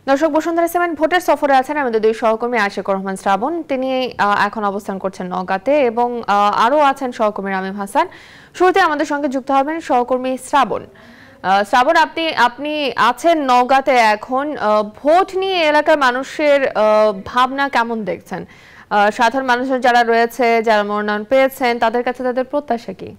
দর্শক, বসুন্ধরা সিমেন্ট ভোটের সফরে আছেন আমাদের দুই সহকর্মী আশিকুর রহমান শ্রাবণ, তিনি এখন অবস্থান করছেন নওগাঁতে, এবং আরো আছেন সহকর্মী রামিম হাসান। শুরুতে আমাদের সঙ্গে যুক্ত হবেন সহকর্মী শ্রাবণ। শ্রাবণ, আপনি আছেন নওগাঁতে এখন। ভোট নিয়ে এলাকার মানুষের ভাবনা কেমন দেখছেন? সাধারণ মানুষের যারা রয়েছে, যারা মনোনয়ন পেয়েছেন, তাদের কাছে তাদের প্রত্যাশা কি?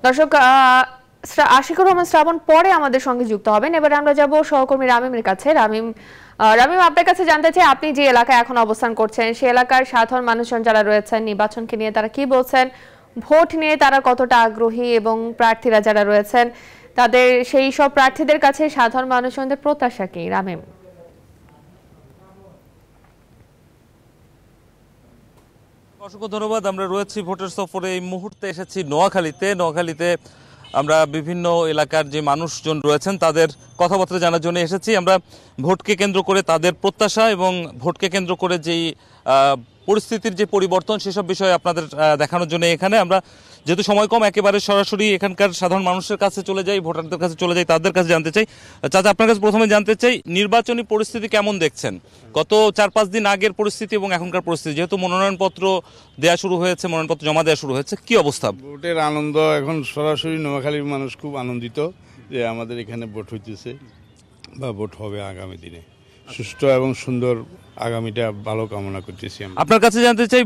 দর্শক, আশিকুর রহমান শ্রাবণ পরে আমাদের সঙ্গে যুক্ত হবেন। এবারে আমরা যাব সহকর্মী রামিমের কাছে। রামিম, আপনার কাছে জানতে চাই, আপনি যে এলাকায় এখন অবস্থান করছেন সে এলাকার সাধারণ মানুষজন যারা রয়েছেন, নির্বাচনকে নিয়ে তারা কি বলছেন, ভোট নিয়ে তারা কতটা আগ্রহী, এবং প্রার্থীরা যারা রয়েছেন তাদের সেই সব প্রার্থীদের কাছে সাধারণ মানুষজনদের প্রত্যাশা কি? রামিম। অসংখ্য ধন্যবাদ। আমরা রয়েছি ভোটের সফরে, এই মুহূর্তে এসেছি নোয়াখালীতে আমরা বিভিন্ন এলাকার যে মানুষজন রয়েছেন তাদের কথাবার্তা জানার জন্য এসেছি। আমরা ভোটকে কেন্দ্র করে তাদের প্রত্যাশা এবং ভোটকে কেন্দ্র করে যেই পরিস্থিতির যে পরিবর্তন সেসব বিষয়ে আপনাদের দেখানোর জন্য এখানে আমরা, যেহেতু সময় কম, একেবারে সরাসরি এখানকার সাধারণ মানুষের কাছে চলে যাই, ভোটারদের কাছে চলে যাই, তাদের কাছে জানতে চাই। চাচা, আপনার কাছে প্রথমে জানতে চাই, নির্বাচনী পরিস্থিতি কেমন দেখছেন? গত 4-5 দিন আগের পরিস্থিতি এবং এখনকার পরিস্থিতি, যেহেতু মনোনয়নপত্র দেওয়া শুরু হয়েছে, মনোনয়নপত্র জমা দেওয়া শুরু হয়েছে, কি অবস্থা? ভোটের আনন্দ এখন সরাসরি নোয়াখালীর মানুষ খুব আনন্দিত যে আমাদের এখানে ভোট হইতেছে বা ভোট হবে আগামী দিনে। সুষ্ঠু এবং সুন্দর আগামীটা ভালো কামনা করতেছি। আপনার কাছে জানতে চাই,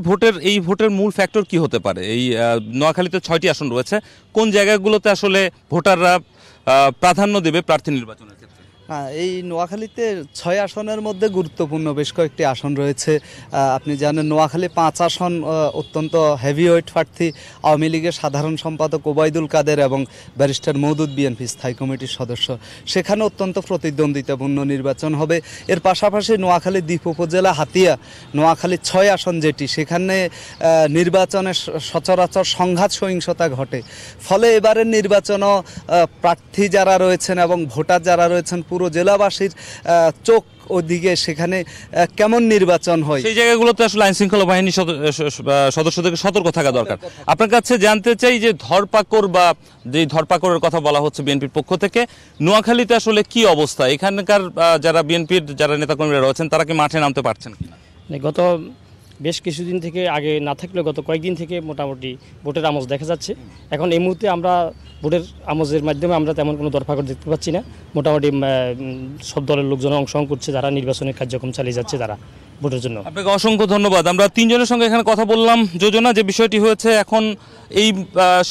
ভোটের মূল ফ্যাক্টর কি হতে পারে? এই নোয়াখালীতে 6টি আসন রয়েছে, কোন জায়গাগুলোতে আসলে ভোটাররা প্রাধান্য দেবে প্রার্থী নির্বাচনের ক্ষেত্রে? হ্যাঁ, এই নোয়াখালীতে 6 আসনের মধ্যে গুরুত্বপূর্ণ বেশ কয়েকটি আসন রয়েছে। আপনি জানেন নোয়াখালী 5 আসন অত্যন্ত হেভিওয়েট প্রার্থী আওয়ামী লীগের সাধারণ সম্পাদক ওবায়দুল কাদের এবং ব্যারিস্টার মওদুদ বিএনপি স্থায়ী কমিটির সদস্য, সেখানে অত্যন্ত প্রতিদ্বন্দ্বিতাপূর্ণ নির্বাচন হবে। এর পাশাপাশি নোয়াখালী দ্বীপ উপজেলা হাতিয়া নোয়াখালী 6 আসন যেটি, সেখানে নির্বাচনে সচরাচর সংঘাত সহিংসতা ঘটে। ফলে এবারের নির্বাচনও প্রার্থী যারা রয়েছেন এবং ভোটার যারা রয়েছেন পুরো জেলাবাসীর চোখ ওদিকে, সেখানে কেমন নির্বাচন হয় সেই জায়গাগুলোতে আসলে আইন শৃঙ্খলা বাহিনীর সদস্যদেরকে সতর্ক থাকা দরকার। আপনার কাছে জানতে চাই যে ধরপাকড়ের কথা বলা হচ্ছে বিএনপির পক্ষ থেকে, নোয়াখালীতে আসলে কি অবস্থা? এখানকার যারা বিএনপির যারা নেতাকর্মীরা রয়েছেন তারা কি মাঠে নামতে পারছেন কিনা? গত বেশ কিছুদিন থেকে, আগে না থাকলেও গত কয়েকদিন থেকে মোটামুটি ভোটের আমেজ দেখা যাচ্ছে। এখন এই মুহূর্তে আমরা ভোটের আমেজের মাধ্যমে আমরা তেমন কোনো দরপাকড় দেখতে পাচ্ছি না। মোটামুটি সব দলের লোকজন অংশগ্রহণ করছে, যারা নির্বাচনের কার্যক্রম চালিয়ে যাচ্ছে তারা ভোটের জন্য। আপনাকে অসংখ্য ধন্যবাদ। আমরা 3 জনের সঙ্গে এখানে কথা বললাম। যোজনা, যে বিষয়টি হয়েছে, এখন এই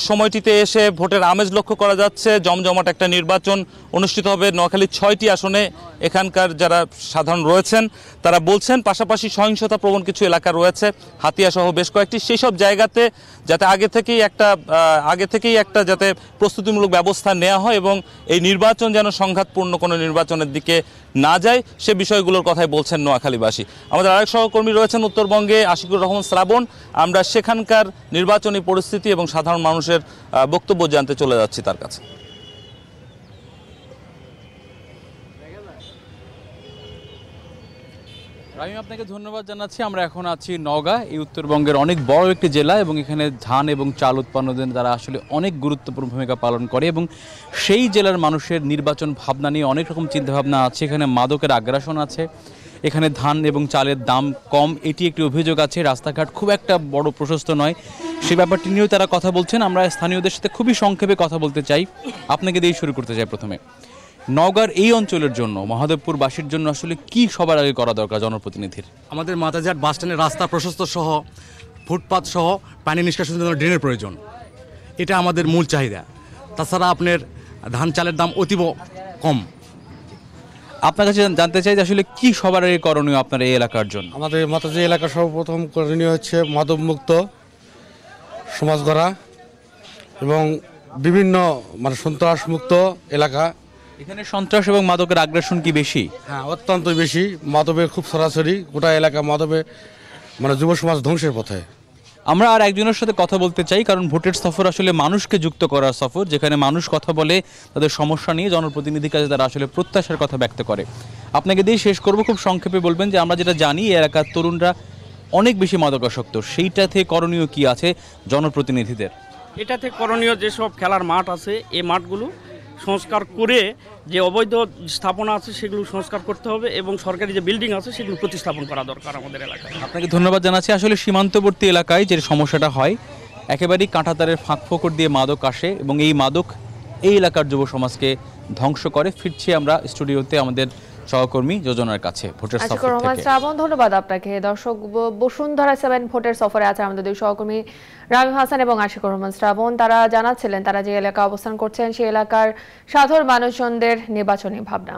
সময়টিতে এসে ভোটের আমেজ লক্ষ্য করা যাচ্ছে। জমজমাট একটা নির্বাচন অনুষ্ঠিত হবে নোয়াখালীর 6টি আসনে। এখানকার যারা সাধারণ রয়েছেন তারা বলছেন, পাশাপাশি সহিংসতা প্রবণ কিছু এলাকা রয়েছে, হাতিয়া সহ বেশ কয়েকটি, সেই সব জায়গাতে যাতে আগে থেকেই একটা যাতে প্রস্তুতিমূলক ব্যবস্থা নেওয়া হয় এবং এই নির্বাচন যেন সংঘাতপূর্ণ কোনো নির্বাচনের দিকে না যায়, সে বিষয়গুলোর কথাই বলছেন নোয়াখালীবাসী। আমাদের আরেক সহকর্মী রয়েছেন উত্তরবঙ্গে, আশিকুর রহমান শ্রাবণ। আমরা সেখানকার নির্বাচনী পরিস্থিতি এবং সাধারণ মানুষের বক্তব্য জানতে চলে যাচ্ছি তার কাছে। আমি আপনাকে ধন্যবাদ জানাচ্ছি। আমরা এখন আছি নওগাঁ, এই উত্তরবঙ্গের অনেক বড় একটি জেলা, এবং এখানে ধান এবং চাল উৎপাদনে তারা আসলে অনেক গুরুত্বপূর্ণ ভূমিকা পালন করে, এবং সেই জেলার মানুষের নির্বাচন ভাবনা নিয়ে অনেক রকম চিন্তাভাবনা আছে। এখানে মাদকের আগ্রাসন আছে, এখানে ধান এবং চালের দাম কম, এটি একটি অভিযোগ আছে। রাস্তাঘাট খুব একটা বড় প্রশস্ত নয়, সেই ব্যাপারটি নিয়েও তারা কথা বলছেন। আমরা স্থানীয়দের সাথে খুবই সংক্ষেপে কথা বলতে চাই। আপনাকে দিয়েই শুরু করতে চাই। প্রথমে নওগাঁর এই অঞ্চলের জন্য, মহাদেবপুরবাসীর জন্য আসলে কি সবার আগে করা দরকার জনপ্রতিনিধির? আমাদের মাতারঘাট বাস স্ট্যান্ডের রাস্তা প্রশস্ত সহ, ফুটপাথ সহ পানি নিষ্কাশনের জন্য ড্রেনের প্রয়োজন, এটা আমাদের মূল চাহিদা। তাছাড়া আপনার ধান চালের দাম অতীব কম। আপনার কাছে জানতে চাই যে আসলে কি সবার আগে করণীয় আপনার এই এলাকার জন্য? আমাদের মাতারঘাট এলাকার সর্বপ্রথম করণীয় হচ্ছে মাদকমুক্ত সমাজ গড়া এবং বিভিন্ন সন্ত্রাসমুক্ত এলাকা। এখানে সন্ত্রাস এবং মাদকের আগ্রাসন কি বেশি? হ্যাঁ, অত্যন্ত বেশি। মাদকের খুব সরাসরি গোটা এলাকা মাদকে যুব সমাজ ধ্বংসের পথে। আমরা আর একজনের সাথে কথা বলতে চাই, কারণ ভোটের সফর আসলে মানুষকে যুক্ত করার সফর, যেখানে মানুষ কথা বলে তাদের সমস্যা নিয়ে জনপ্রতিনিধির কাছে তারা আসলে প্রত্যাশার কথা ব্যক্ত করে। আপনাকে দিয়ে শেষ করব, খুব সংক্ষেপে বলবেন যে আমরা যেটা জানি এই এলাকার তরুণরা অনেক বেশি মাদকাসক্ত, সেইটাতে করণীয় কি আছে জনপ্রতিনিধিদের? এটাতে করণীয় যেসব খেলার মাঠ আছে এই মাঠগুলো সংস্কার করে, যে অবৈধ স্থাপনা আছে সেগুলো সংস্কার করতে হবে এবং সরকারি যে বিল্ডিং আছে সেগুলো প্রতিস্থাপন করা দরকার আমাদের এলাকায়। আপনাকে ধন্যবাদ জানাচ্ছি। আসলে সীমান্তবর্তী এলাকায় যে সমস্যাটা হয়, একেবারেই কাঁটাতারের ফাঁক ফোকর দিয়ে মাদক আসে এবং এই মাদক এই এলাকার যুব সমাজকে ধ্বংস করে। ফিরছি আমরা স্টুডিওতে আমাদের সহকর্মী যোজনার কাছে ভোটের সফর থেকে। শ্রাবণ, ধন্যবাদ আপনাকে। দর্শক, বসুন্ধরা 7 ভোটের সফরে আছে আমাদের দুই সহকর্মী রামিম হাসান এবং আশিকুর রহমান শ্রাবণ। তারা জানাচ্ছিলেন তারা যে এলাকা অবস্থান করছেন সেই এলাকার সাধারণ মানুষজনদের নির্বাচনী ভাবনা।